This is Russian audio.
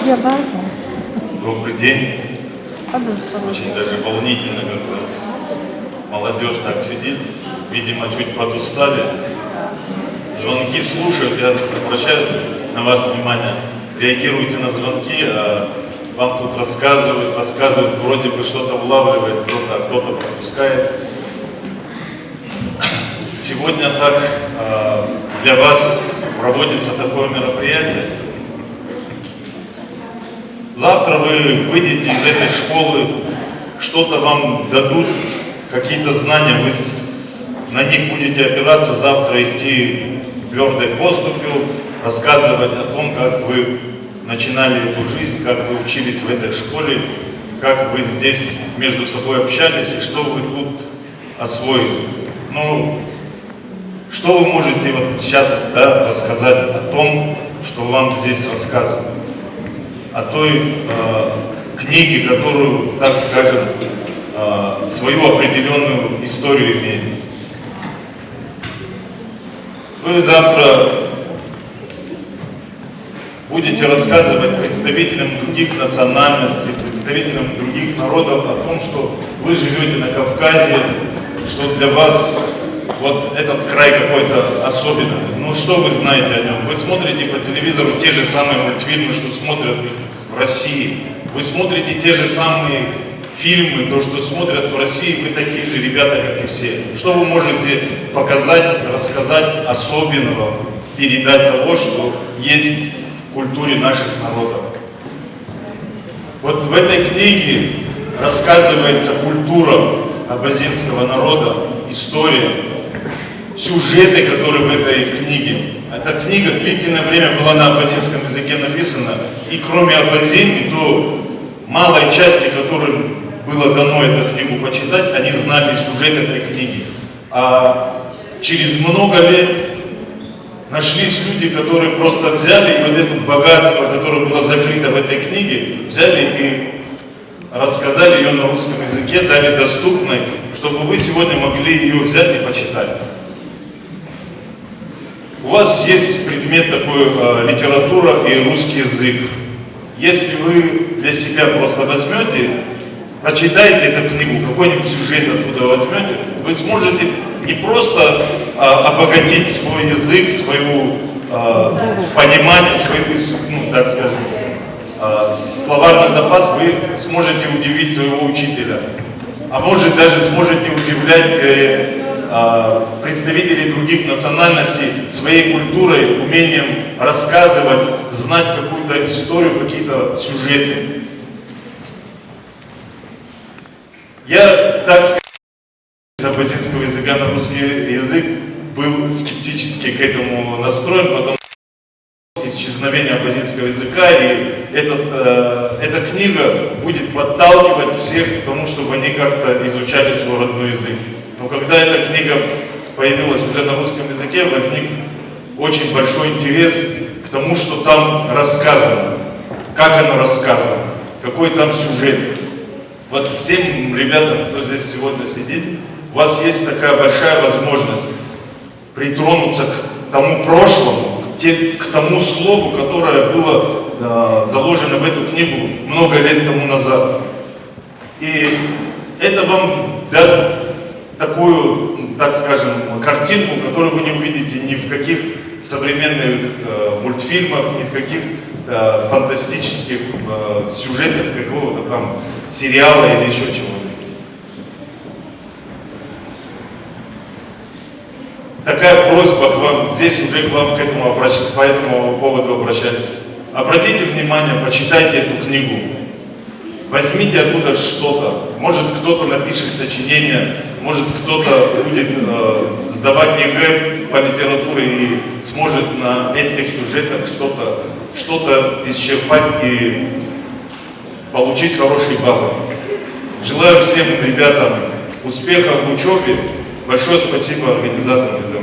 Добрый день. Очень даже волнительно, когда молодежь так сидит. Видимо, чуть подустали. Звонки слушают, я обращаю на вас внимание. Реагируйте на звонки, а вам тут рассказывают, вроде бы что-то улавливает кто-то пропускает. Сегодня так для вас проводится такое мероприятие. Завтра вы выйдете из этой школы, что-то вам дадут, какие-то знания, вы на них будете опираться, завтра идти твердой поступью, рассказывать о том, как вы начинали эту жизнь, как вы учились в этой школе, как вы здесь между собой общались и что вы тут освоили. Ну, что вы можете вот сейчас рассказать о том, что вам здесь рассказывают? О той книге, которую, так скажем, свою определенную историю имеет. Вы завтра будете рассказывать представителям других национальностей, представителям других народов о том, что вы живете на Кавказе, что для вас вот этот край какой-то особенный. Ну что вы знаете о нем? Вы смотрите по телевизору те же самые мультфильмы, что смотрят в России. Вы смотрите те же самые фильмы, то, что смотрят в России, вы такие же ребята, как и все. Что вы можете показать, рассказать особенного, передать того, что есть в культуре наших народов? Вот в этой книге рассказывается культура абазинского народа, история, сюжеты, которые в этой книге. Эта книга длительное время была на абазинском языке написана, и кроме абазин, то малой части, которым было дано эту книгу почитать, они знали сюжет этой книги. А через много лет нашлись люди, которые просто взяли и вот это богатство, которое было закрыто в этой книге, взяли и рассказали ее на русском языке, дали доступной, чтобы вы сегодня могли ее взять и почитать. У вас есть предмет такой литература и русский язык. Если вы для себя просто возьмете, прочитаете эту книгу, какой-нибудь сюжет оттуда возьмете, вы сможете не просто обогатить свой язык, свою понимание, свой, так скажем, словарный запас, вы сможете удивить своего учителя. А может даже сможете удивлять представителей других национальностей своей культурой, умением рассказывать, знать какую-то историю, какие-то сюжеты. Я, так сказать, с абазинского языка на русский язык был скептически к этому настроен, потому что исчезновение абазинского языка, и эта книга будет подталкивать всех к тому, чтобы они как-то изучали свой родной язык. Но когда эта книга появилась уже на русском языке, возник очень большой интерес к тому, что там рассказано, как оно рассказано, какой там сюжет. Вот всем ребятам, кто здесь сегодня сидит, у вас есть такая большая возможность притронуться к тому прошлому, к тому слову, которое было заложено в эту книгу много лет тому назад. И это вам даст такую, так скажем, картинку, которую вы не увидите ни в каких современных мультфильмах, ни в каких фантастических сюжетах какого-то там сериала или еще чего-нибудь. Такая просьба к вам, здесь уже к вам по этому поводу обращались. Обратите внимание, почитайте эту книгу. Возьмите оттуда что-то. Может, кто-то напишет сочинение, может, кто-то будет сдавать ЕГЭ по литературе и сможет на этих сюжетах что-то исчерпать и получить хорошие баллы. Желаю всем ребятам успехов в учебе. Большое спасибо организаторам этого.